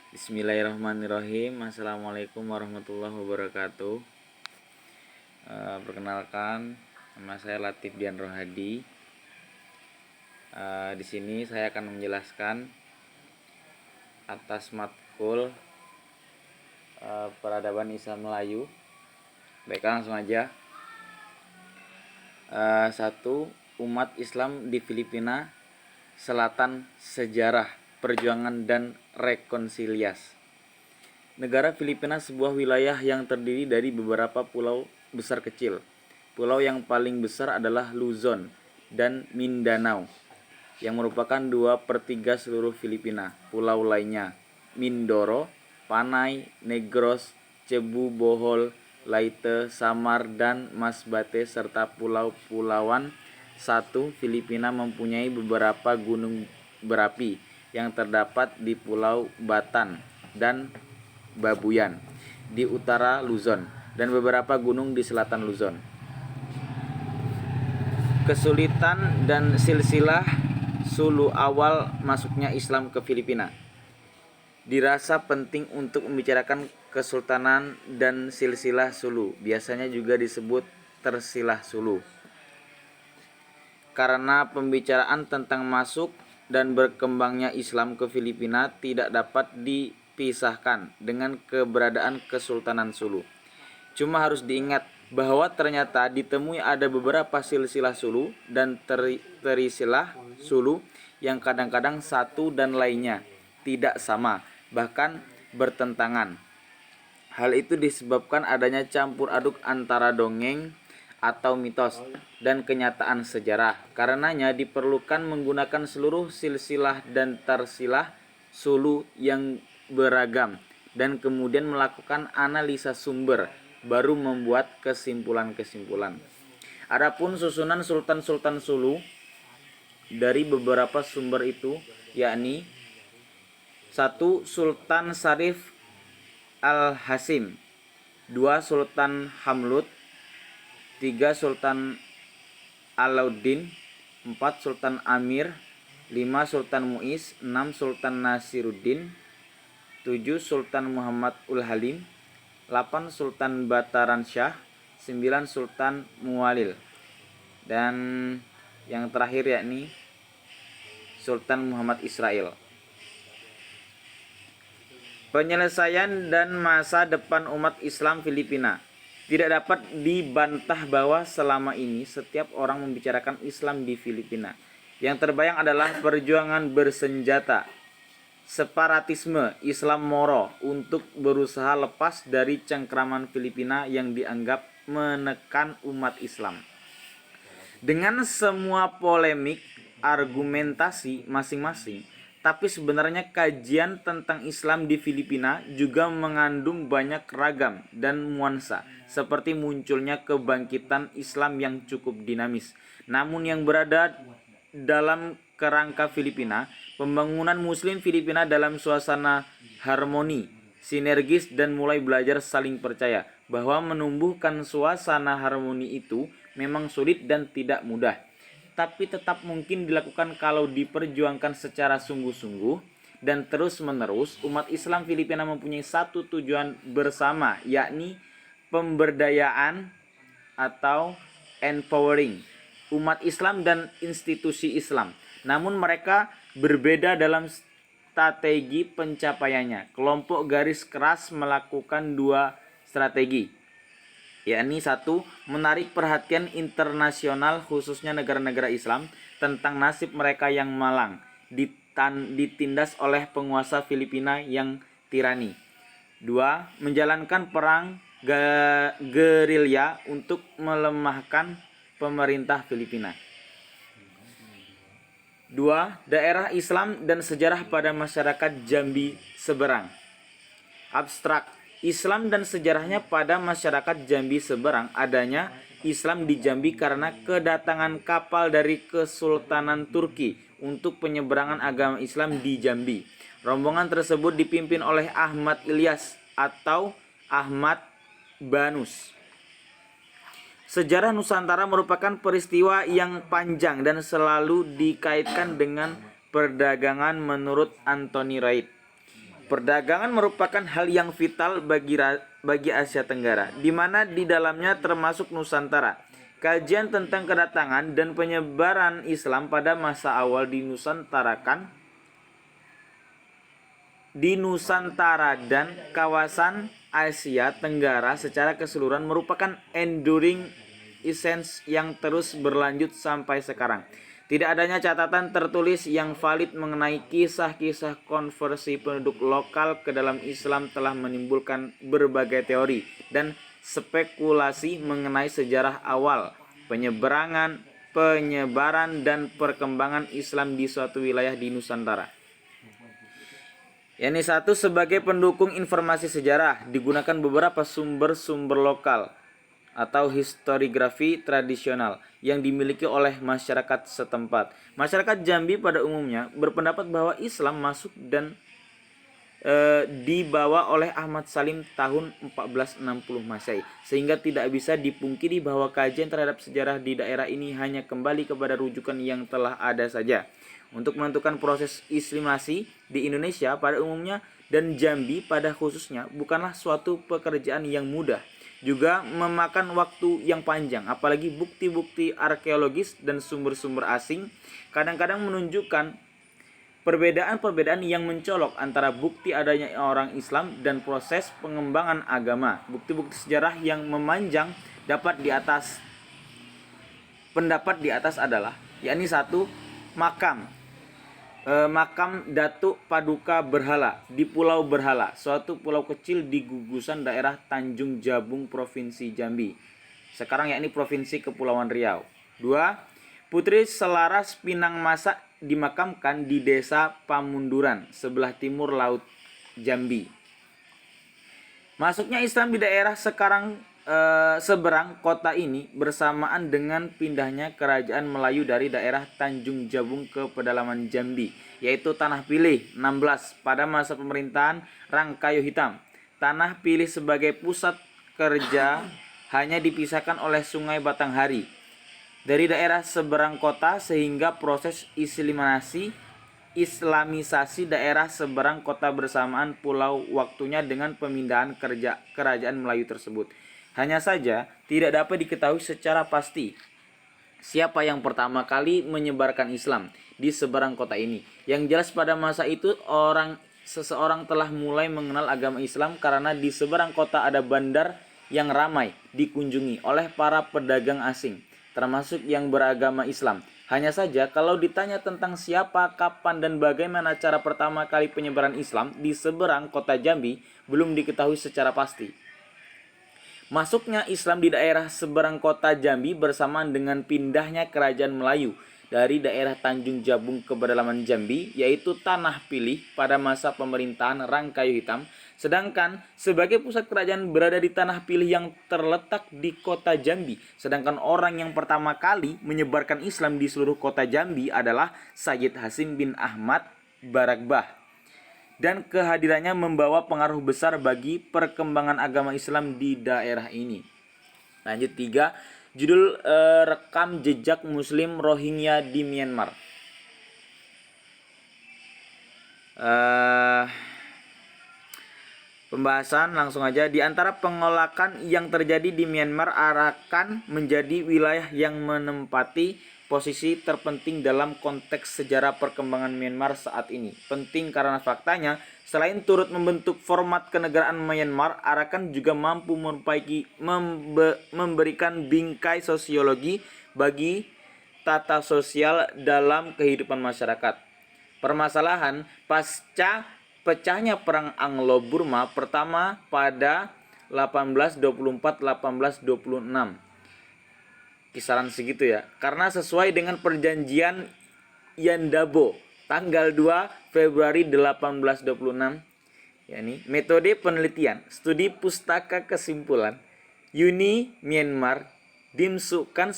Bismillahirrahmanirrahim. Assalamualaikum warahmatullahi wabarakatuh. Perkenalkan, nama saya Latif Dian Rohadi. Di sini saya akan menjelaskan atas matkul peradaban Islam Melayu. Baik, langsung aja. 1. Umat Islam di Filipina Selatan, sejarah, perjuangan, dan rekonsiliasi. Negara Filipina sebuah wilayah yang terdiri dari beberapa pulau besar kecil. Pulau yang paling besar adalah Luzon dan Mindanao, yang merupakan 2/3 seluruh Filipina. Pulau lainnya Mindoro, Panay, Negros, Cebu, Bohol, Leyte, Samar, dan Masbate, serta pulau-pulauan. 1. Filipina mempunyai beberapa gunung berapi yang terdapat di Pulau Batan dan Babuyan di utara Luzon, dan beberapa gunung di selatan Luzon. Kesulitan dan silsilah Sulu awal masuknya Islam ke Filipina. Dirasa penting untuk membicarakan Kesultanan dan silsilah Sulu, biasanya juga disebut tersilah Sulu, karena pembicaraan tentang masuk dan berkembangnya Islam ke Filipina tidak dapat dipisahkan dengan keberadaan Kesultanan Sulu. Cuma harus diingat bahwa ternyata ditemui ada beberapa silsilah Sulu dan terisilah Sulu yang kadang-kadang satu dan lainnya tidak sama, bahkan bertentangan. Hal itu disebabkan adanya campur aduk antara dongeng atau mitos dan kenyataan sejarah. Karenanya diperlukan menggunakan seluruh silsilah dan tersilah Sulu yang beragam dan kemudian melakukan analisa sumber, baru membuat kesimpulan-kesimpulan. Adapun susunan sultan-sultan Sulu dari beberapa sumber itu yakni 1. Sultan Syarif Al-Hasim, 2. Sultan Hamlut, 3. Sultan Alauddin, 4. Sultan Amir, 5. Sultan Muiz, 6. Sultan Nasiruddin, 7. Sultan Muhammad Ul-Halim, 8. Sultan Bataran Syah, 9. Sultan Muwalil, dan yang terakhir yakni Sultan Muhammad Israel. Penyelesaian dan masa depan umat Islam Filipina. Tidak dapat dibantah bahwa selama ini setiap orang membicarakan Islam di Filipina, yang terbayang adalah perjuangan bersenjata, separatisme Islam Moro untuk berusaha lepas dari cengkraman Filipina yang dianggap menekan umat Islam. Dengan semua polemik argumentasi masing-masing, tapi sebenarnya kajian tentang Islam di Filipina juga mengandung banyak ragam dan nuansa, seperti munculnya kebangkitan Islam yang cukup dinamis, namun yang berada dalam kerangka Filipina, pembangunan Muslim Filipina dalam suasana harmoni, sinergis, dan mulai belajar saling percaya, bahwa menumbuhkan suasana harmoni itu memang sulit dan tidak mudah, tapi tetap mungkin dilakukan kalau diperjuangkan secara sungguh-sungguh dan terus-menerus. Umat Islam Filipina mempunyai satu tujuan bersama, yakni pemberdayaan atau empowering umat Islam dan institusi Islam. Namun mereka berbeda dalam strategi pencapaiannya. Kelompok garis keras melakukan 2 strategi, yakni 1. Menarik perhatian internasional khususnya negara-negara Islam tentang nasib mereka yang malang ditindas oleh penguasa Filipina yang tirani. 2. Menjalankan perang gerilya untuk melemahkan pemerintah Filipina. 2. Daerah Islam dan sejarah pada masyarakat Jambi Seberang. Abstrak. Islam dan sejarahnya pada masyarakat Jambi Seberang. Adanya Islam di Jambi karena kedatangan kapal dari Kesultanan Turki untuk penyeberangan agama Islam di Jambi. Rombongan tersebut dipimpin oleh Ahmad Ilyas atau Ahmad Banus. Sejarah Nusantara merupakan peristiwa yang panjang dan selalu dikaitkan dengan perdagangan menurut Anthony Wright. Perdagangan merupakan hal yang vital bagi Asia Tenggara, di mana di dalamnya termasuk Nusantara. Kajian tentang kedatangan dan penyebaran Islam pada masa awal di Nusantara dan kawasan Asia Tenggara secara keseluruhan merupakan enduring essence yang terus berlanjut sampai sekarang. Tidak adanya catatan tertulis yang valid mengenai kisah-kisah konversi penduduk lokal ke dalam Islam telah menimbulkan berbagai teori dan spekulasi mengenai sejarah awal, penyebaran dan perkembangan Islam di suatu wilayah di Nusantara. Yang satu, sebagai pendukung informasi sejarah, digunakan beberapa sumber-sumber lokal atau historiografi tradisional yang dimiliki oleh masyarakat setempat. Masyarakat Jambi pada umumnya berpendapat bahwa Islam masuk dan dibawa oleh Ahmad Salim tahun 1460 Masehi, sehingga tidak bisa dipungkiri bahwa kajian terhadap sejarah di daerah ini hanya kembali kepada rujukan yang telah ada saja. Untuk menentukan proses Islamasi di Indonesia pada umumnya dan Jambi pada khususnya bukanlah suatu pekerjaan yang mudah, juga memakan waktu yang panjang, apalagi bukti-bukti arkeologis dan sumber-sumber asing kadang-kadang menunjukkan perbedaan-perbedaan yang mencolok antara bukti adanya orang Islam dan proses pengembangan agama. Bukti-bukti sejarah yang memanjang pendapat di atas adalah, yakni satu, makam Datuk Paduka Berhala di Pulau Berhala, suatu pulau kecil di gugusan daerah Tanjung Jabung, Provinsi Jambi, sekarang yakni Provinsi Kepulauan Riau. 2. Putri Selaras Pinang Masak dimakamkan di Desa Pamunduran, sebelah timur Laut Jambi. Masuknya Islam di daerah seberang kota ini bersamaan dengan pindahnya kerajaan Melayu dari daerah Tanjung Jabung ke pedalaman Jambi, yaitu Tanah Pilih 16 pada masa pemerintahan Rangkayo Hitam. Tanah Pilih sebagai pusat kerja hanya dipisahkan oleh Sungai Batanghari dari daerah seberang kota, sehingga proses islamisasi daerah seberang kota bersamaan pulau waktunya dengan pemindahan kerajaan Melayu tersebut. Hanya saja tidak dapat diketahui secara pasti siapa yang pertama kali menyebarkan Islam di seberang kota ini. Yang jelas pada masa itu seseorang telah mulai mengenal agama Islam karena di seberang kota ada bandar yang ramai dikunjungi oleh para pedagang asing, termasuk yang beragama Islam. Hanya saja kalau ditanya tentang siapa, kapan, dan bagaimana cara pertama kali penyebaran Islam di seberang kota Jambi, belum diketahui secara pasti. Masuknya Islam di daerah seberang kota Jambi bersamaan dengan pindahnya kerajaan Melayu dari daerah Tanjung Jabung ke pedalaman Jambi, yaitu Tanah Pilih pada masa pemerintahan Rangkayo Hitam, sedangkan sebagai pusat kerajaan berada di Tanah Pilih yang terletak di kota Jambi. Sedangkan orang yang pertama kali menyebarkan Islam di seluruh kota Jambi adalah Sayyid Hasim bin Ahmad Baragbah, dan kehadirannya membawa pengaruh besar bagi perkembangan agama Islam di daerah ini. Lanjut 3, judul rekam jejak Muslim Rohingya di Myanmar. Pembahasan langsung aja. Di antara pengolakan yang terjadi di Myanmar, Arakan menjadi wilayah yang menempati posisi terpenting dalam konteks sejarah perkembangan Myanmar saat ini. Penting karena faktanya, selain turut membentuk format kenegaraan Myanmar, Arakan juga mampu memberikan bingkai sosiologi bagi tata sosial dalam kehidupan masyarakat. Permasalahan pasca pecahnya Perang Anglo-Burma pertama pada 1824-1826. Kisaran segitu ya. Karena sesuai dengan perjanjian Yandabo tanggal 2 Februari 1826, yakni metode penelitian studi pustaka kesimpulan Uni Myanmar dimasukkan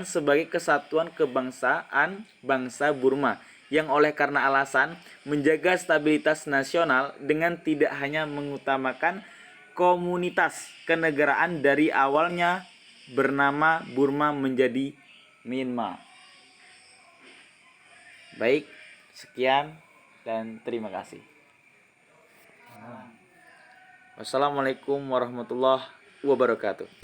sebagai kesatuan kebangsaan bangsa Burma yang oleh karena alasan menjaga stabilitas nasional dengan tidak hanya mengutamakan komunitas kenegaraan dari awalnya bernama Burma menjadi Myanmar. Baik, sekian dan terima kasih. Wassalamualaikum warahmatullahi wabarakatuh.